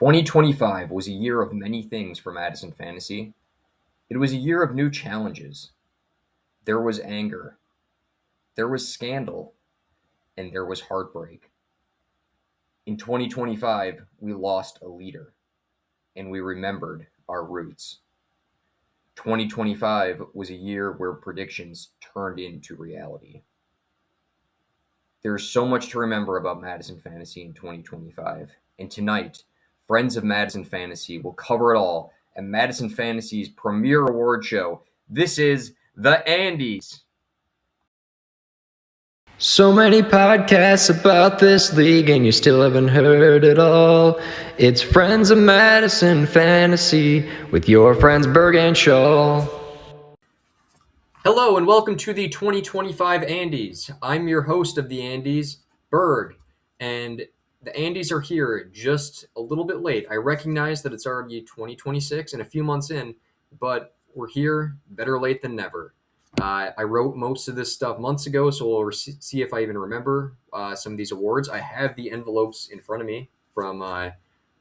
2025 was a year of many things for Madison Fantasy. It was a year of new challenges. There was anger, there was scandal, and there was heartbreak. In 2025, we lost a leader, and we remembered our roots. 2025 was a year where predictions turned into reality. There's so much to remember about Madison Fantasy in 2025, and tonight, friends of Madison Fantasy will cover it all at Madison Fantasy's premier award show. This is the Andes. So many podcasts about this league and you still haven't heard it all. It's Friends of Madison Fantasy with your friends Berg and Shaw. Hello and welcome to the 2025 Andes. I'm your host of the Andes, Berg, and the Andes are here just a little bit late. I recognize that it's already 2026 and a few months in, but we're here, better late than never. I wrote most of this stuff months ago, so we'll see if I even remember some of these awards. I have the envelopes in front of me from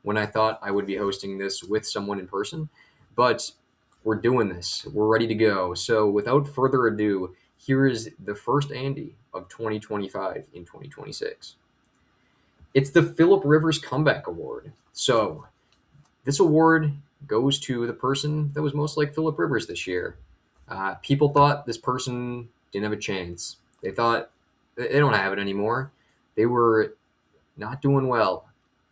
when I thought I would be hosting this with someone in person, but we're doing this. We're ready to go. So without further ado, here is the first Andy of 2025 in 2026. It's the Philip Rivers Comeback Award. So this award goes to the person that was most like Philip Rivers this year. People thought this person didn't have a chance. They thought they don't have it anymore. They were not doing well,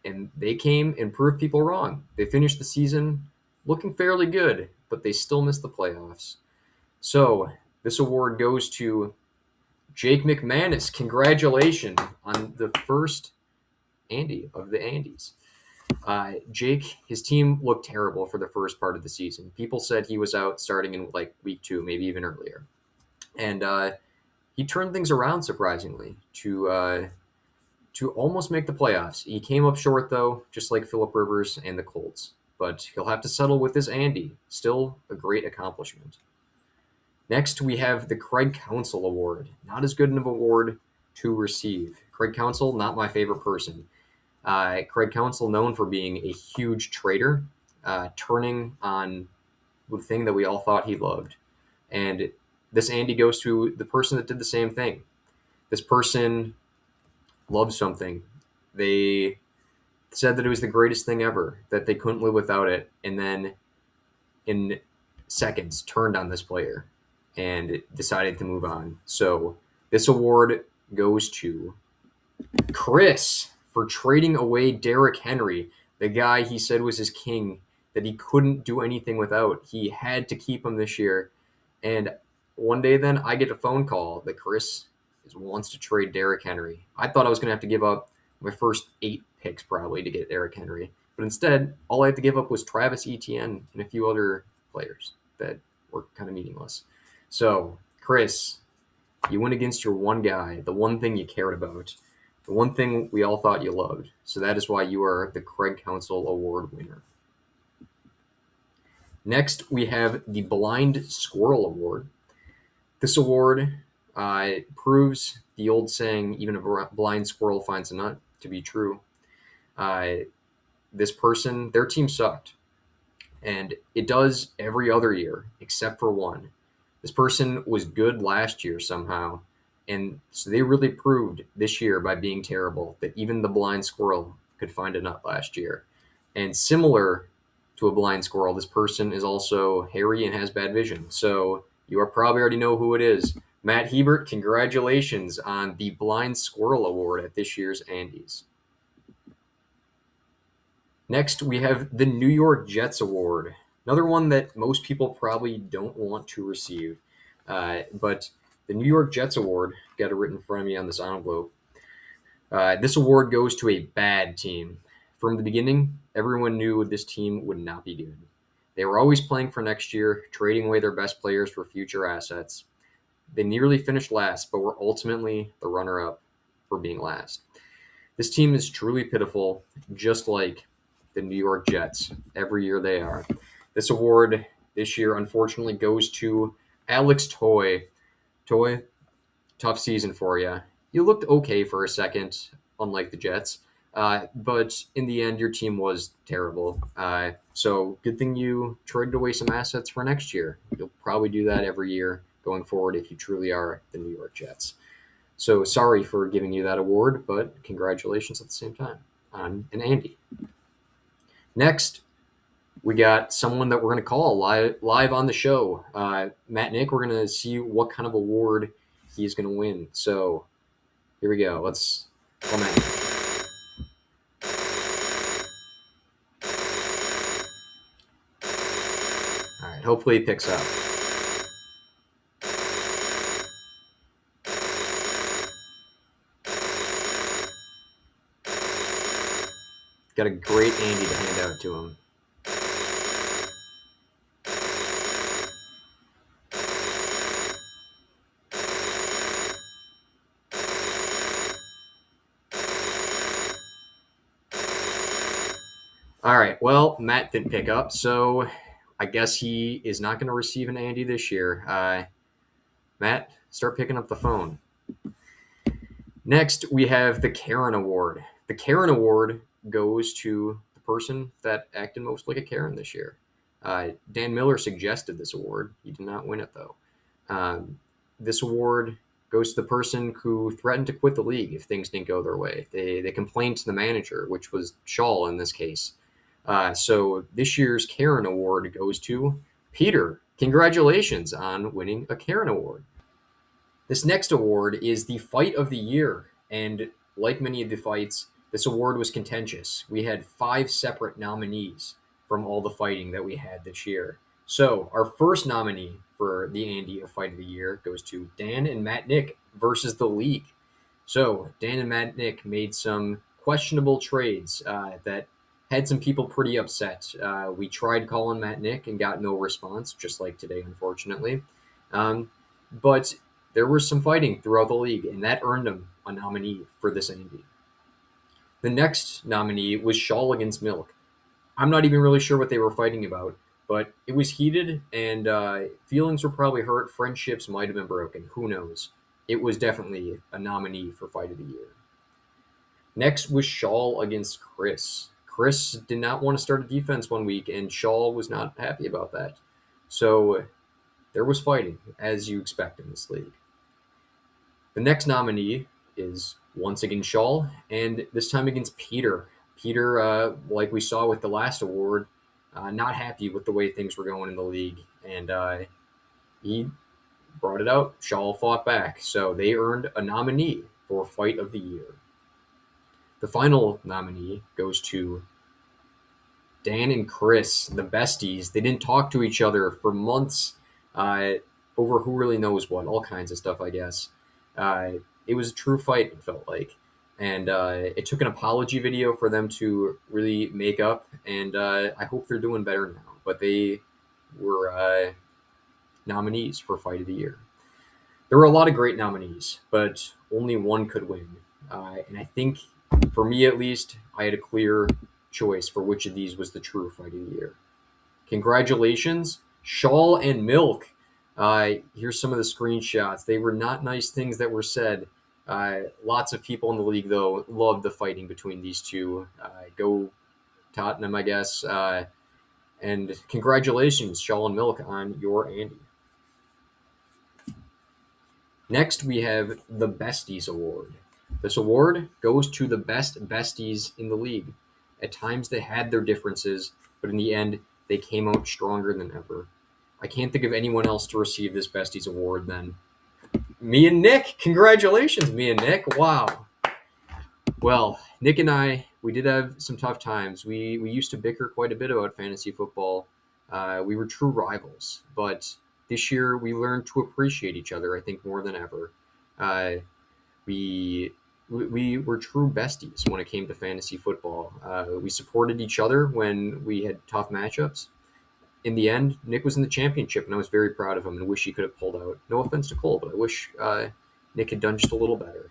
and they came and proved people wrong. They finished the season looking fairly good, but they still missed the playoffs. So this award goes to Jake McManus. Congratulations on the first Andy of the Andes. Jake, his team looked terrible for the first part of the season. People said he was out starting in like week 2, maybe even earlier. And he turned things around surprisingly to almost make the playoffs. He came up short though, just like Philip Rivers and the Colts. But he'll have to settle with this Andy. Still a great accomplishment. Next, we have the Craig Counsell Award. Not as good of an award to receive. Craig Counsell, not my favorite person. Craig Counsell, known for being a huge trader, turning on the thing that we all thought he loved. And this Andy goes to the person that did the same thing. This person loved something. They said that it was the greatest thing ever, that they couldn't live without it, and then in seconds turned on this player and decided to move on. So this award goes to Chris for trading away Derrick Henry, the guy he said was his king, that he couldn't do anything without. He had to keep him this year. And one day then I get a phone call that Chris wants to trade Derrick Henry. I thought I was going to have to give up my first 8 picks probably to get Derrick Henry. But instead, all I had to give up was Travis Etienne and a few other players that were kind of meaningless. So, Chris, you went against your one guy, the one thing you cared about, the one thing we all thought you loved. So that is why you are the Craig Counsell Award winner. Next, we have the Blind Squirrel Award. This award proves the old saying, even a blind squirrel finds a nut, to be true. This person, their team sucked. And it does every other year, except for one. This person was good last year somehow. And so they really proved this year by being terrible that even the blind squirrel could find a nut last year. And similar to a blind squirrel, this person is also hairy and has bad vision. So you probably already know who it is. Matt Hebert, congratulations on the Blind Squirrel Award at this year's Andes. Next, we have the New York Jets Award. Another one that most people probably don't want to receive. But the New York Jets Award, got it written in front of me on this envelope. This award goes to a bad team. From the beginning, everyone knew this team would not be good. They were always playing for next year, trading away their best players for future assets. They nearly finished last, but were ultimately the runner-up for being last. This team is truly pitiful, just like the New York Jets. Every year they are. This award this year, unfortunately, goes to Alex Toy. Toy, tough season for you. You looked okay for a second, unlike the Jets. But in the end, your team was terrible. So good thing you traded away some assets for next year. You'll probably do that every year going forward if you truly are the New York Jets. So sorry for giving you that award, but congratulations at the same time on an Andy. Next, we got someone that we're going to call live on the show. Matt Nick, we're going to see what kind of award he's going to win. So here we go. Let's call Matt Nick. All right, hopefully he picks up. Got a great Andy to hand out to him. All right, well, Matt didn't pick up, so I guess he is not going to receive an Andy this year. Matt, start picking up the phone. Next, we have the Karen Award. The Karen Award goes to the person that acted most like a Karen this year. Dan Miller suggested this award. He did not win it, though. This award goes to the person who threatened to quit the league if things didn't go their way. They complained to the manager, which was Shaw in this case. So this year's Karen Award goes to Peter. Congratulations on winning a Karen Award. This next award is the Fight of the Year, and like many of the fights, this award was contentious. We had 5 separate nominees from all the fighting that we had this year. So our first nominee for the Andy of Fight of the Year goes to Dan and Matt Nick versus the League. So Dan and Matt Nick made some questionable trades that had some people pretty upset. We tried calling Matt Nick and got no response, just like today, unfortunately. But there was some fighting throughout the league, and that earned him a nominee for this Andy. The next nominee was Shaw against Milk. I'm not even really sure what they were fighting about, but it was heated, and feelings were probably hurt. Friendships might have been broken. Who knows? It was definitely a nominee for Fight of the Year. Next was Shaw against Chris. Chris did not want to start a defense one week, and Shaw was not happy about that. So there was fighting, as you expect in this league. The next nominee is once again Shaw, and this time against Peter. Peter, like we saw with the last award, not happy with the way things were going in the league, and he brought it out. Shaw fought back, so they earned a nominee for Fight of the Year. The final nominee goes to Dan and Chris, the besties. They didn't talk to each other for months over who really knows what, all kinds of stuff, I guess. It was a true fight, it felt like. And it took an apology video for them to really make up, and I hope they're doing better now. But they were nominees for Fight of the Year. There were a lot of great nominees, but only one could win. And I think, for me at least, I had a clear choice for which of these was the true Fight of the Year. Congratulations, Shaw and Milk. Here's some of the screenshots. They were not nice things that were said. Lots of people in the league, though, loved the fighting between these two. Go Tottenham, I guess. And congratulations, Shaw and Milk, on your Andy. Next, we have the Besties Award. This award goes to the best besties in the league. At times, they had their differences, but in the end, they came out stronger than ever. I can't think of anyone else to receive this Besties Award than me and Nick. Congratulations, me and Nick. Wow. Well, Nick and I, we did have some tough times. We used to bicker quite a bit about fantasy football. We were true rivals, but this year we learned to appreciate each other, I think, more than ever. We were true besties when it came to fantasy football. We supported each other when we had tough matchups. In the end, Nick was in the championship, and I was very proud of him and wish he could have pulled out. No offense to Cole, but I wish Nick had done just a little better.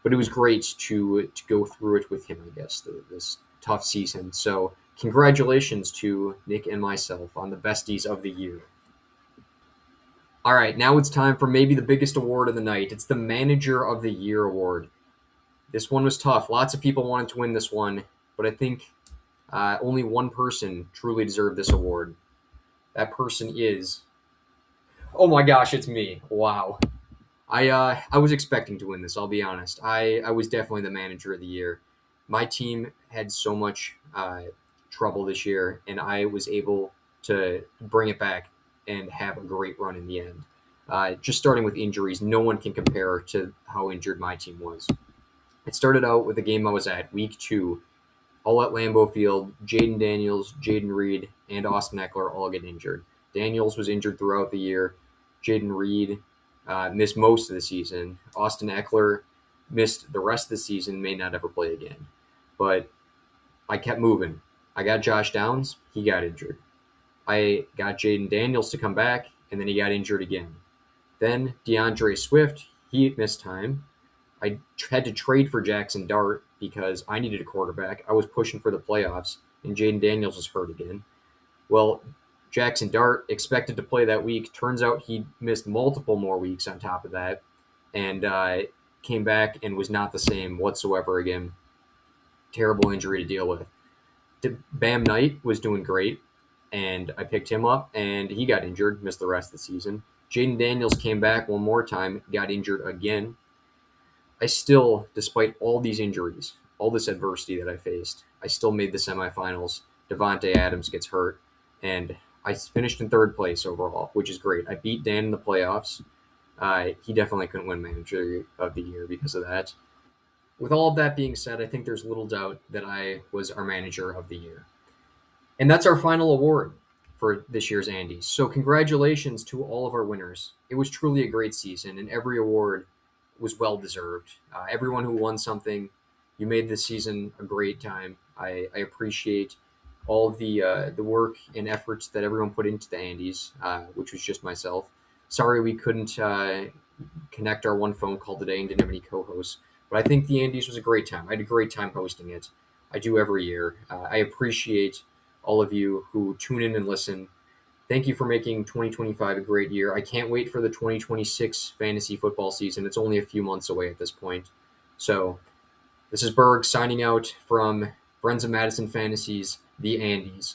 But it was great to go through it with him, I guess, this tough season. So congratulations to Nick and myself on the Besties of the Year. All right, now it's time for maybe the biggest award of the night. It's the Manager of the Year award. This one was tough. Lots of people wanted to win this one, but I think only one person truly deserved this award. That person is. Oh my gosh, it's me! Wow. I was expecting to win this. I'll be honest. I was definitely the manager of the year. My team had so much trouble this year, and I was able to bring it back and have a great run in the end. Just starting with injuries, no one can compare to how injured my team was. It started out with the game I was at, week 2, all at Lambeau Field. Jaden Daniels, Jaden Reed, and Austin Eckler all get injured. Daniels was injured throughout the year. Jaden Reed missed most of the season. Austin Eckler missed the rest of the season, may not ever play again. But I kept moving. I got Josh Downs, he got injured. I got Jaden Daniels to come back, and then he got injured again. Then DeAndre Swift, he missed time. I had to trade for Jackson Dart because I needed a quarterback. I was pushing for the playoffs, and Jaden Daniels was hurt again. Well, Jackson Dart expected to play that week. Turns out he missed multiple more weeks on top of that, and came back and was not the same whatsoever again. Terrible injury to deal with. Bam Knight was doing great, and I picked him up, and he got injured, missed the rest of the season. Jaden Daniels came back one more time, got injured again. I still, despite all these injuries, all this adversity that I faced, I still made the semifinals. Devontae Adams gets hurt, and I finished in 3rd place overall, which is great. I beat Dan in the playoffs. He definitely couldn't win Manager of the Year because of that. With all of that being said, I think there's little doubt that I was our Manager of the Year. And that's our final award for this year's Andes. So congratulations to all of our winners. It was truly a great season, and every award was well deserved. Everyone who won something, you made this season a great time. I appreciate all of the work and efforts that everyone put into the Andes, which was just myself. Sorry we couldn't connect our one phone call today and didn't have any co-hosts, but I think the Andes was a great time. I had a great time hosting it. I do every year. I appreciate all of you who tune in and listen. Thank you for making 2025 a great year. I can't wait for the 2026 fantasy football season. It's only a few months away at this point. So this is Berg signing out from Friends of Madison Fantasy's The Andes.